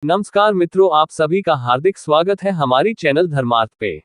नमस्कार मित्रों, आप सभी का हार्दिक स्वागत है हमारी चैनल धर्मार्थ पे।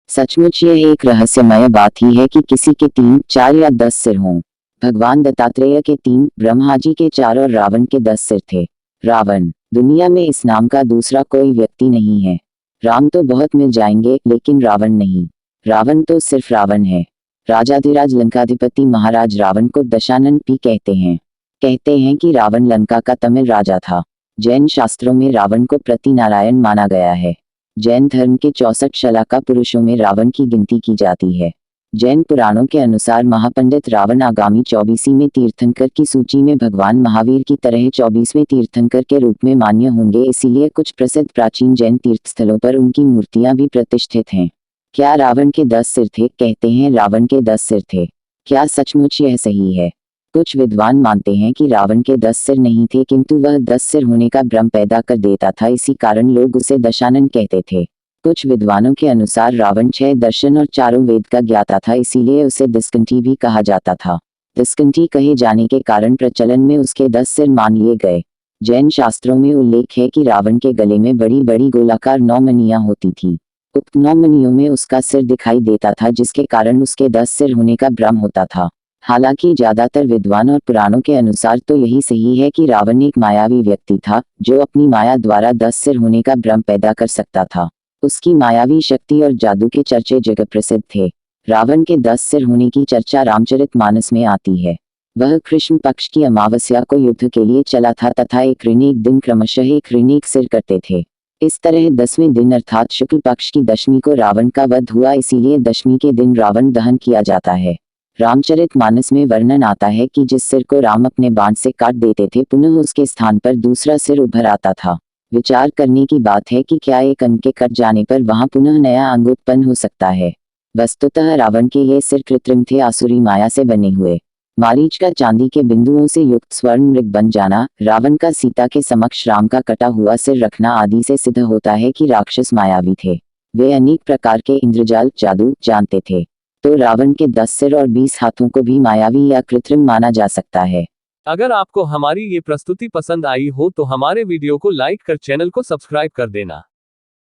सचमुच यह एक रहस्यमय बात ही है कि किसी के 3, 4 या 10 सिर हों। भगवान दत्तात्रेय के 3, ब्रह्मा जी के 4 और रावण के 10 सिर थे। रावण, दुनिया में इस नाम का दूसरा कोई व्यक्ति नहीं है। राम तो बहुत मिल जाएंगे, लेकिन रावण नहीं। रावण तो सिर्फ रावण है। राजाधिराज लंकाधिपति महाराज रावण को दशानन भी कहते हैं। कहते हैं कि रावण लंका का तमिल राजा था। जैन शास्त्रों में रावण को प्रतिनारायण माना गया है। जैन धर्म के 64 शलाका पुरुषों में रावण की गिनती की जाती है। जैन पुराणों के अनुसार महापंडित रावण आगामी 24वें तीर्थंकर की सूची में भगवान महावीर की तरह 24वें तीर्थंकर के रूप में मान्य होंगे, इसीलिए कुछ प्रसिद्ध प्राचीन जैन तीर्थस्थलों पर उनकी मूर्तियां भी प्रतिष्ठित हैं। क्या रावण के 10 सिर थे? कहते हैं रावण के 10 सिर थे। क्या सचमुच यह सही है? कुछ विद्वान मानते हैं कि रावण के 10 सिर नहीं थे, किंतु वह 10 सिर होने का भ्रम पैदा कर देता था, इसी कारण लोग उसे दशानन कहते थे। कुछ विद्वानों के अनुसार रावण 6 दर्शन और चारों वेद का ज्ञाता था, इसीलिए उसे दिस्कंठी भी कहा जाता था। दिस्कंठी कहे जाने के कारण प्रचलन में उसके 10 सिर मान लिए गए। जैन शास्त्रों में उल्लेख है कि रावण के गले में बड़ी बड़ी गोलाकार 9 मणियां होती थीं। उक्त 9 मणियों में उसका सिर दिखाई देता था, जिसके कारण उसके 10 सिर होने का भ्रम होता था। हालांकि ज्यादातर विद्वान और पुराणों के अनुसार तो यही सही है कि रावण एक मायावी व्यक्ति था, जो अपनी माया द्वारा 10 सिर होने का भ्रम पैदा कर सकता था। उसकी मायावी शक्ति और जादू के चर्चे जगत प्रसिद्ध थे। रावण के 10 सिर होने की चर्चा रामचरितमानस में आती है। वह कृष्ण पक्ष की अमावस्या को युद्ध के लिए चला था तथा एक ऋण एक दिन क्रमशः एक ऋण एक सिर करते थे। इस तरह 10वें दिन अर्थात शुक्ल पक्ष की दशमी को रावण का वध हुआ, इसीलिए दशमी के दिन रावण दहन किया जाता है। रामचरितमानस में वर्णन आता है कि जिस सिर को राम अपने बाण से काट देते थे, पुनः उसके स्थान पर दूसरा सिर उभर आता था। विचार करने की बात है कि क्या एक अंग के कट जाने पर वहां पुनः नया अंग उत्पन्न हो सकता है। वस्तुतः रावण के ये सिर कृत्रिम थे, आसुरी माया से बने हुए। मारीच का चांदी के बिंदुओं से युक्त स्वर्ण मृग बन जाना, रावण का सीता के समक्ष राम का कटा हुआ सिर रखना आदि से सिद्ध होता है कि राक्षस मायावी थे। वे अनेक प्रकार के इंद्रजाल जादू जानते थे। तो रावण के 10 सिर और 20 हाथों को भी मायावी या कृत्रिम माना जा सकता है। अगर आपको हमारी ये प्रस्तुति पसंद आई हो तो हमारे वीडियो को लाइक कर चैनल को सब्सक्राइब कर देना।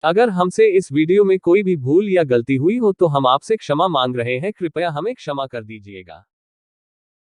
अगर हमसे इस वीडियो में कोई भी भूल या गलती हुई हो तो हम आपसे क्षमा मांग रहे हैं, कृपया हमें क्षमा कर दीजिएगा।